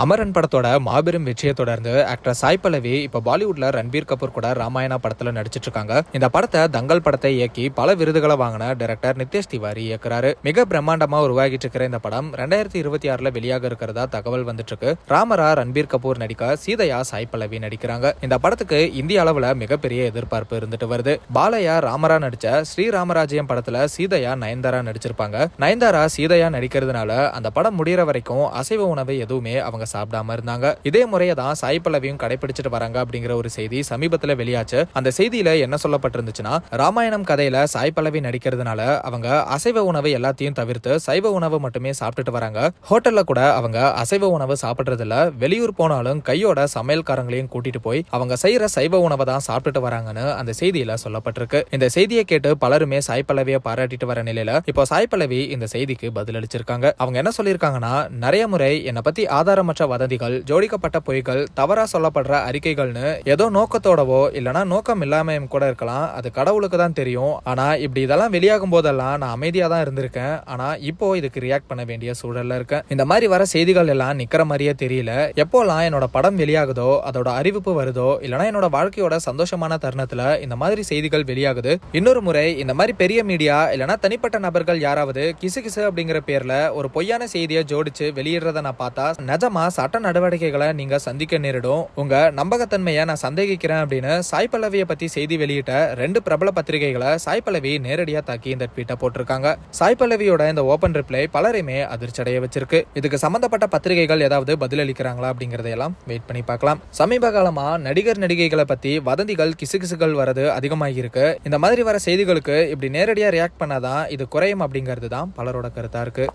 அமரன் படத்தோட மாபெரும் வெற்றியை தொடர்ந்து ஆக்டர் சாய் பல்லவி இப்ப பாலிவுட்ல ரன்பீர் கபூர் கூட ராமாயணா படத்துல நடிச்சிட்டு இருக்காங்க. இந்த படத்தை தங்கல் படத்தை இயக்கி பல விருதுகளை வாங்கின டைரக்டர் நிதேஷ் திவாரி இயக்குறாரு. மிக பிரம்மாண்டமா உருவாகிட்டு இருக்கிற இந்த படம் 2026 வெளியாக இருக்கிறதா தகவல் வந்துட்டு இருக்கு. ராமரா ரன்பீர் கபூர் நடிக்க, சீதையா சாய் பல்லவி நடிக்கிறாங்க. இந்த படத்துக்கு இந்திய அளவுல மிகப்பெரிய எதிர்பார்ப்பு இருந்துட்டு வருது. பாலையா ராமரா நடிச்ச ஸ்ரீராமராஜ்யம் படத்துல சீதையா நயன்தாரா நடிச்சிருப்பாங்க. நயன்தாரா சீதையா நடிக்கிறதுனால அந்த படம் முடிகிற வரைக்கும் அசைவ உணவு எதுவுமே அவங்க சாப்பிடாம இருந்தாங்க. இதே முறையை தான் சாய் பல்லவியும் கடைபிடிச்சிட்டு வராங்க அப்படிங்கிற ஒரு செய்தி சமீபத்துல வெளியாச்சு. அந்த செய்தியில என்ன சொல்லப்பட்டிருந்துச்சுன்னா, ராமாயணம் கதையில சாய் பல்லவி நடிக்கிறதுனால அவங்க அசைவ உணவு எல்லாத்தையும் தவிர்த்து சைவ உணவு மட்டுமே சாப்பிட்டுட்டு வராங்க. ஹோட்டல்ல கூட அவங்க அசைவ உணவு சாப்பிடுறதுல, வெளியூர் போனாலும் கையோட சமையல்காரங்களையும் கூட்டிட்டு போய் அவங்க செய்யற சைவ உணவை தான் சாப்பிட்டுட்டு வராங்கன்னு அந்த செய்தியில சொல்லப்பட்டிருக்கு. இந்த செய்தியை கேட்டு பலருமே சாய் பல்லவியை பாராட்டிட்டு வர நிலையில இப்போ சாய் பல்லவி இந்த செய்திக்கு பதிலளிச்சிருக்காங்க. அவங்க என்ன சொல்லியிருக்காங்கன்னா, நிறைய முறை என்னை பத்தி ஆதாரமற்ற வதந்திகள், ஜோடிக்கப்பட்ட பொய்கள், தவறா சொல்லப்படுற அறிக்கைகள்னு ஏதோ நோக்கத்தோடவோ இல்லனா நோக்கம் இல்லாமையும் கூட இருக்கலாம். அது கடவுளுக்கு தான் தெரியும். ஆனா இப்படி இதெல்லாம் வெளியாகும் போதெல்லாம் நான் அமைதியா தான் இருந்திருக்கேன். ஆனா இப்போ இதுக்கு ரியாக்ட் பண்ண வேண்டிய சூழல்ல இருக்கேன். இந்த மாதிரி வர செய்திகள் எல்லாம் நிக்கிற மாதிரியே தெரியல. எப்போலாம் என்னோட படம் வெளியாகுதோ, அதோட அறிவிப்பு வருதோ, இல்லனா என்னோட வாழ்க்கையோட சந்தோஷமான தருணத்துல இந்த மாதிரி செய்திகள் வெளியாகுது. இன்னொரு முறை இந்த மாதிரி பெரிய மீடியா இல்லனா தனிப்பட்ட நபர்கள் யாராவது கிசு கிசு அப்படிங்கிற பேர்ல ஒரு பொய்யான செய்தியை ஜோடிச்சு வெளியிடுறத நான் பார்த்தா நிஜமா சட்ட நடவடிக்கைகளை நீங்க சந்திக்க நேரிடும். உங்க நம்பகத்தன்மையை நான் சந்தேகிக்கிறேன் அப்படின்னு சாய் பல்லவியை பத்தி செய்தி வெளியிட்ட 2 பிரபல பத்திரிகைகளை சாய் பல்லவி நேரடியா தாக்கி இந்த ட்வீட்டை போட்டிருக்காங்க. சாய் பல்லவியோட இந்த ஓபன் ரிப்ளை பலரையுமே அதிர்ச்சியடைய வச்சிருக்கு. இதுக்கு சம்பந்தப்பட்ட பத்திரிகைகள் ஏதாவது பதிலளிக்கிறாங்களா அப்படிங்கறதையெல்லாம் வெயிட் பண்ணி பார்க்கலாம். சமீப காலமா நடிகர் நடிகைகளை பத்தி வதந்திகள், கிசுகிசுகள் வரது அதிகமாகி இருக்கு. இந்த மாதிரி வர செய்திகளுக்கு இப்படி நேரடியா ரியாக்ட் பண்ணாதான் இது குறையும் அப்படிங்கிறது தான் பலரோட கருத்தா இருக்கு.